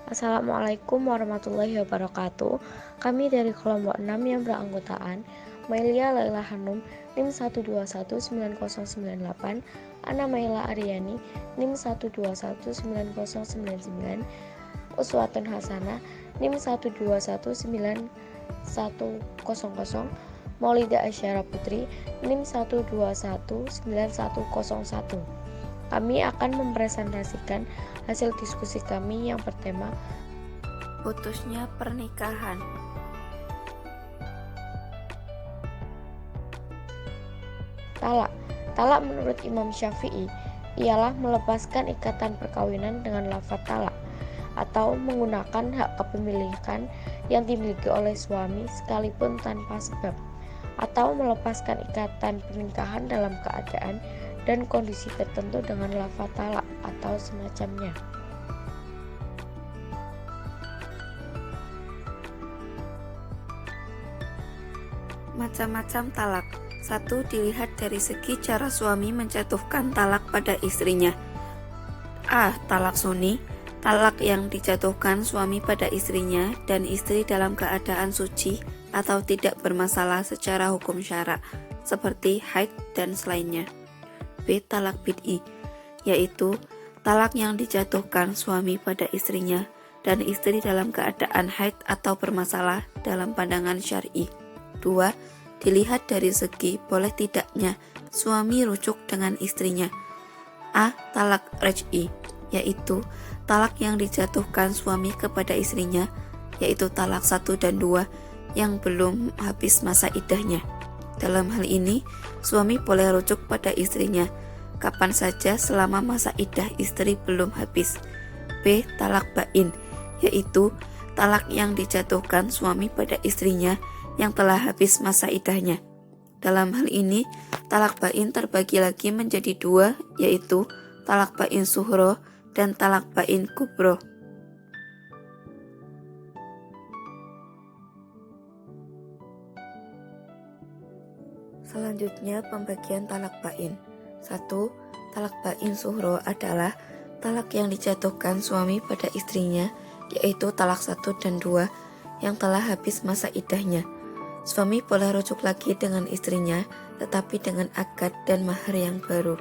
Assalamualaikum warahmatullahi wabarakatuh. Kami dari kelompok 6 yang beranggotaan Mailia Laila Hanum NIM 1219098, Ana Maila Aryani NIM 1219099, Uswatun Hasanah NIM 1219100, Maulida Asyara Putri NIM 1219101. Kami akan mempresentasikan hasil diskusi kami yang bertema putusnya pernikahan. Talak. Talak menurut Imam Syafi'i ialah melepaskan ikatan perkawinan dengan lafaz talak atau menggunakan hak kepemilikan yang dimiliki oleh suami sekalipun tanpa sebab, atau melepaskan ikatan pernikahan dalam keadaan dan kondisi tertentu dengan lafaz talak atau semacamnya. Macam-macam talak. 1. Dilihat dari segi cara suami menjatuhkan talak pada istrinya. A. Talak sunni. Talak yang dijatuhkan suami pada istrinya dan istri dalam keadaan suci atau tidak bermasalah secara hukum syara, seperti haid dan selainnya. B. Talak bid'i, yaitu talak yang dijatuhkan suami pada istrinya dan istri dalam keadaan haid atau bermasalah dalam pandangan syar'i. 2. Dilihat dari segi boleh tidaknya suami rujuk dengan istrinya. A. Talak raj'i, yaitu talak yang dijatuhkan suami kepada istrinya, yaitu talak 1 dan 2 yang belum habis masa iddahnya. Dalam hal ini, suami boleh rujuk pada istrinya kapan saja selama masa iddah istri belum habis. B. Talak bain, yaitu talak yang dijatuhkan suami pada istrinya yang telah habis masa iddahnya. Dalam hal ini, talak bain terbagi lagi menjadi 2, yaitu talak bain suhro dan talak bain kubro. Selanjutnya, pembagian talak bain. 1. Talak bain suhro adalah talak yang dijatuhkan suami pada istrinya, yaitu talak 1 dan 2 yang telah habis masa iddahnya. Suami boleh rujuk lagi dengan istrinya, tetapi dengan akad dan mahar yang baru.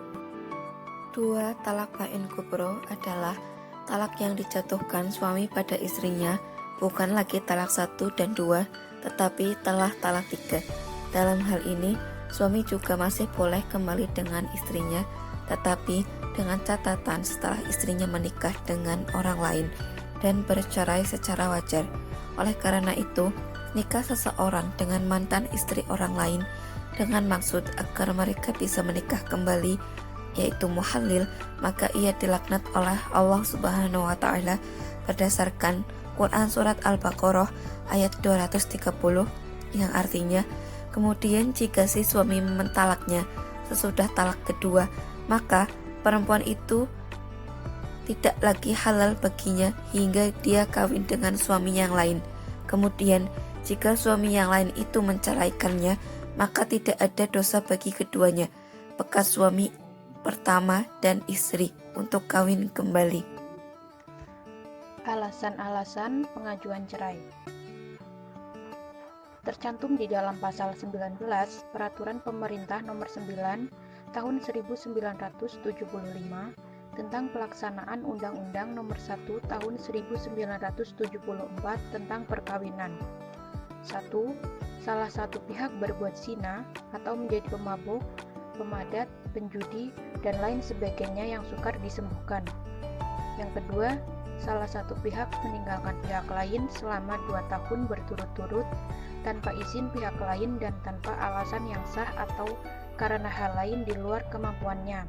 2. Talak bain kubro adalah talak yang dijatuhkan suami pada istrinya, bukan lagi talak 1 dan 2, tetapi telah talak 3. Dalam hal ini, suami juga masih boleh kembali dengan istrinya, tetapi dengan catatan setelah istrinya menikah dengan orang lain dan bercerai secara wajar. Oleh karena itu, nikah seseorang dengan mantan istri orang lain dengan maksud agar mereka bisa menikah kembali, yaitu muhallil, maka ia dilaknat oleh Allah Subhanahu wa Ta'ala berdasarkan Quran Surat Al-Baqarah ayat 230, yang artinya, kemudian jika si suami mentalaknya sesudah talak kedua, maka perempuan itu tidak lagi halal baginya hingga dia kawin dengan suami yang lain. Kemudian jika suami yang lain itu menceraikannya, maka tidak ada dosa bagi keduanya, bekas suami pertama dan istri, untuk kawin kembali. Alasan-alasan pengajuan cerai tercantum di dalam pasal 19 Peraturan Pemerintah Nomor 9 Tahun 1975 tentang pelaksanaan Undang-Undang Nomor 1 Tahun 1974 tentang perkawinan. 1. Salah satu pihak berbuat zina atau menjadi pemabuk, pemadat, penjudi, dan lain sebagainya yang sukar disembuhkan. Yang kedua, salah satu pihak meninggalkan pihak lain selama 2 tahun berturut-turut tanpa izin pihak lain dan tanpa alasan yang sah atau karena hal lain di luar kemampuannya.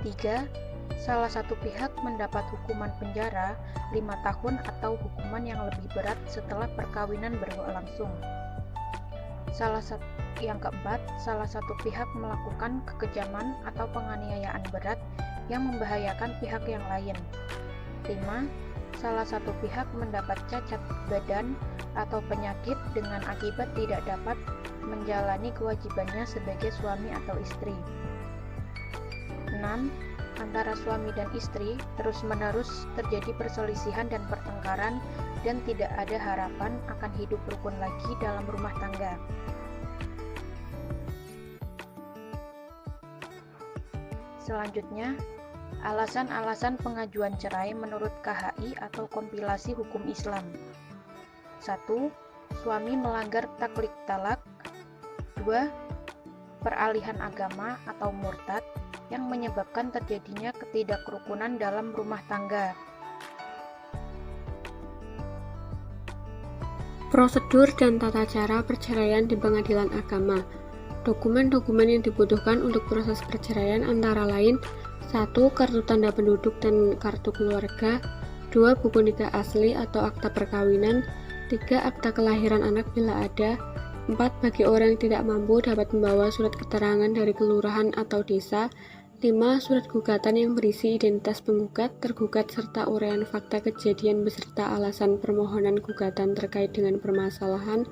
3. Salah satu pihak mendapat hukuman penjara 5 tahun atau hukuman yang lebih berat setelah perkawinan berlangsung. Yang keempat, salah satu pihak melakukan kekejaman atau penganiayaan berat yang membahayakan pihak yang lain. 5. Salah satu pihak mendapat cacat badan atau penyakit dengan akibat tidak dapat menjalani kewajibannya sebagai suami atau istri. 6. antara suami dan istri terus-menerus terjadi perselisihan dan pertengkaran dan tidak ada harapan akan hidup rukun lagi dalam rumah tangga. Selanjutnya, alasan-alasan pengajuan cerai menurut KHI atau Kompilasi Hukum Islam. 1. Suami melanggar taklid talak. 2. Peralihan agama atau murtad yang menyebabkan terjadinya ketidakrukunan dalam rumah tangga. Prosedur dan tata cara perceraian di pengadilan agama. Dokumen-dokumen yang dibutuhkan untuk proses perceraian antara lain 1. Kartu tanda penduduk dan kartu keluarga. 2. Buku nikah asli atau akta perkawinan. 3. Akta kelahiran anak bila ada. 4. Bagi orang yang tidak mampu dapat membawa surat keterangan dari kelurahan atau desa. 5. Surat gugatan yang berisi identitas penggugat, tergugat, serta uraian fakta kejadian beserta alasan permohonan gugatan terkait dengan permasalahan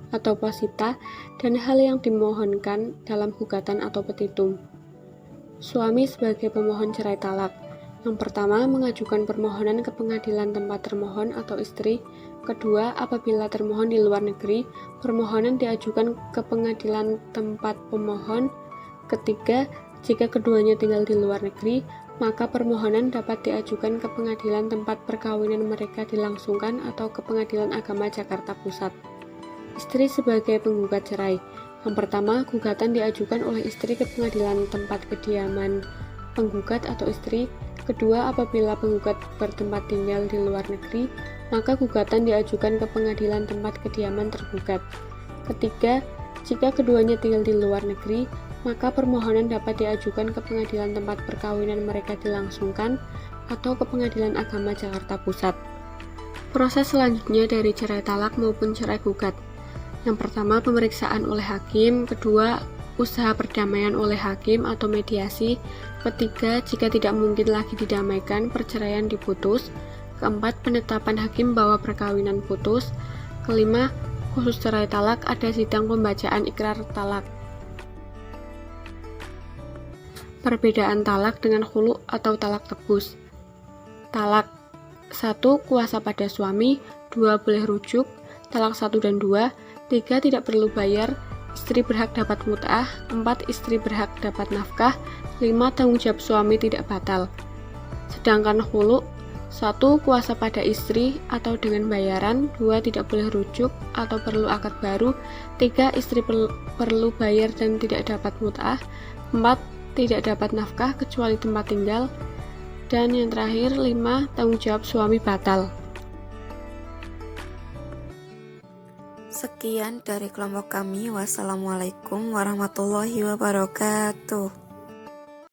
atau posita dan hal yang dimohonkan dalam gugatan atau petitum. Suami sebagai pemohon cerai talak. Yang pertama, mengajukan permohonan ke pengadilan tempat termohon atau istri. Kedua, apabila termohon di luar negeri, permohonan diajukan ke pengadilan tempat pemohon. Ketiga, jika keduanya tinggal di luar negeri, maka permohonan dapat diajukan ke pengadilan tempat perkawinan mereka dilangsungkan atau ke Pengadilan Agama Jakarta Pusat. Istri sebagai penggugat cerai. Yang pertama, gugatan diajukan oleh istri ke pengadilan tempat kediaman penggugat atau istri. Kedua, apabila penggugat bertempat tinggal di luar negeri, maka gugatan diajukan ke pengadilan tempat kediaman tergugat. Ketiga, jika keduanya tinggal di luar negeri, maka permohonan dapat diajukan ke pengadilan tempat perkawinan mereka dilangsungkan atau ke Pengadilan Agama Jakarta Pusat. Proses selanjutnya dari cerai talak maupun cerai gugat. Yang pertama, pemeriksaan oleh hakim. Kedua, usaha perdamaian oleh hakim atau mediasi. Ketiga, jika tidak mungkin lagi didamaikan, perceraian diputus. Keempat, penetapan hakim bahwa perkawinan putus. Kelima, khusus cerai talak ada sidang pembacaan ikrar talak. Perbedaan talak dengan khulu atau talak tebus. Talak 1. Kuasa pada suami. 2. Boleh rujuk. Talak 1 dan 2. 3. Tidak perlu bayar. Istri berhak dapat mut'ah. 4. Istri berhak dapat nafkah. 5. Tanggung jawab suami tidak batal. Sedangkan khulu 1. Kuasa pada istri atau dengan bayaran. 2. Tidak boleh rujuk atau perlu akad baru. 3. Istri perlu bayar dan tidak dapat mut'ah. 4. Tidak dapat nafkah kecuali tempat tinggal. Dan yang terakhir 5. Tanggung jawab suami batal. Sekian dari kelompok kami. Wassalamualaikum warahmatullahi wabarakatuh.